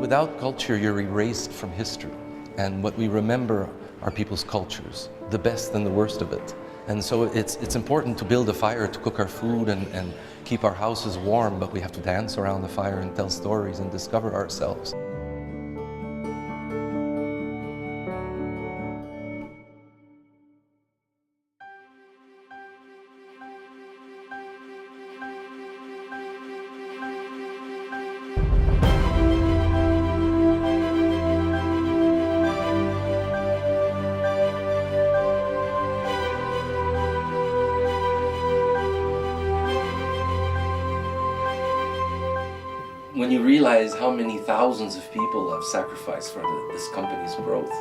Without culture, you're erased from history. And what we remember are people's cultures, the best and the worst of it. And so it's important to build a fire to cook our food and keep our houses warm, but we have to dance around the fire and tell stories and discover ourselves. When you realize how many thousands of people have sacrificed for this company's growth,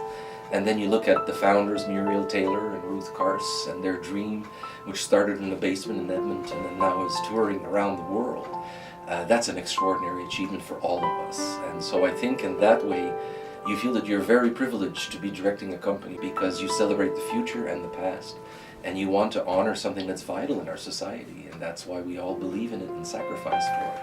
and then you look at the founders, Muriel Taylor and Ruth Karst, and their dream, which started in a basement in Edmonton and now is touring around the world, that's an extraordinary achievement for all of us. And so I think in that way, you feel that you're very privileged to be directing a company because you celebrate the future and the past, and you want to honor something that's vital in our society, and that's why we all believe in it and sacrifice for it.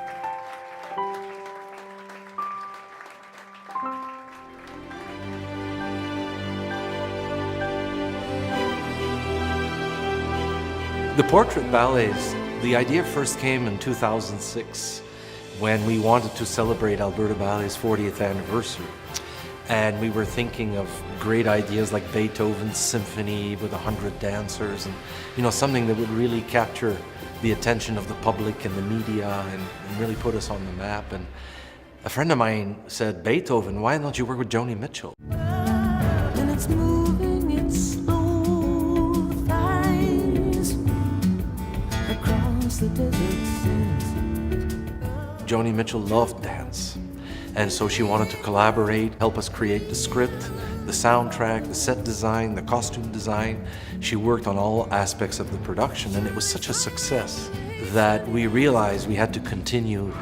The portrait ballets, the idea first came in 2006 when we wanted to celebrate Alberta Ballet's 40th anniversary. And we were thinking of great ideas like Beethoven's symphony with 100 dancers and something that would really capture the attention of the public and the media and really put us on the map. And a friend of mine said, Beethoven, why don't you work with Joni Mitchell? And it's moving its slow thighs across the desert sands. Joni Mitchell loved dance. And so she wanted to collaborate, help us create the script, the soundtrack, the set design, the costume design. She worked on all aspects of the production, and it was such a success that we realized we had to continue.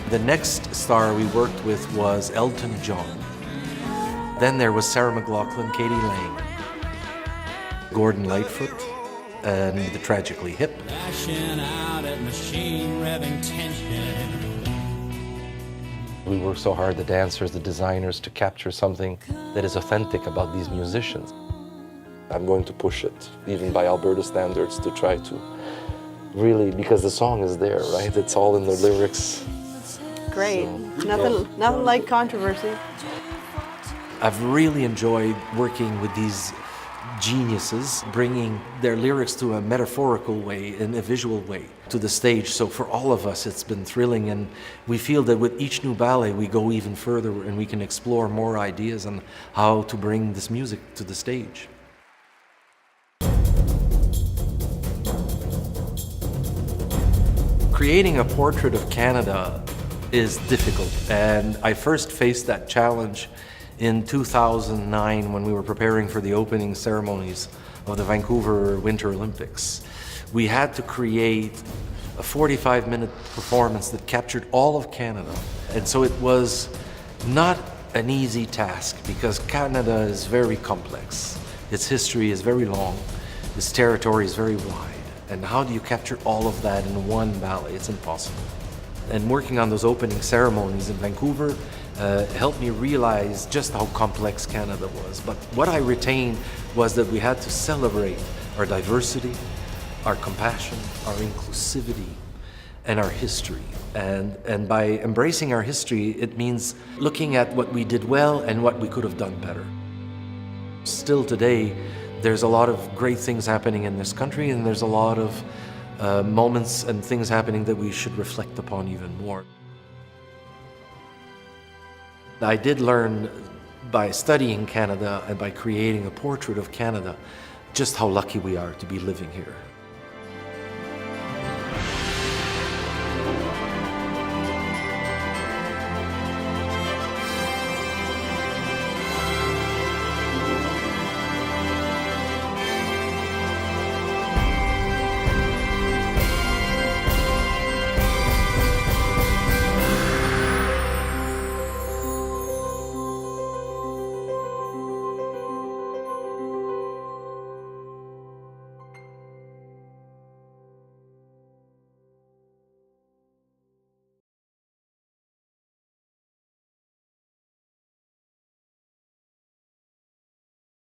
The next star we worked with was Elton John. Then there was Sarah McLachlan, Katie Lang, Gordon Lightfoot, and the Tragically Hip. We work so hard, the dancers, the designers, to capture something that is authentic about these musicians. I'm going to push it, even by Alberta standards, to try to really, because the song is there, right? It's all in the lyrics. Great. So, nothing like controversy. I've really enjoyed working with these geniuses, bringing their lyrics to a metaphorical way, in a visual way, to the stage. So for all of us, it's been thrilling, and we feel that with each new ballet, we go even further and we can explore more ideas on how to bring this music to the stage. Creating a portrait of Canada is difficult, and I first faced that challenge in 2009 when we were preparing for the opening ceremonies of the Vancouver Winter Olympics. We had to create a 45-minute performance that captured all of Canada. And so it was not an easy task because Canada is very complex. Its history is very long, its territory is very wide. And how do you capture all of that in one ballet? It's impossible. And working on those opening ceremonies in Vancouver helped me realize just how complex Canada was. But what I retained was that we had to celebrate our diversity, our compassion, our inclusivity, and our history. And by embracing our history, it means looking at what we did well and what we could have done better. Still today, there's a lot of great things happening in this country, and there's a lot of moments and things happening that we should reflect upon even more. I did learn by studying Canada and by creating a portrait of Canada just how lucky we are to be living here.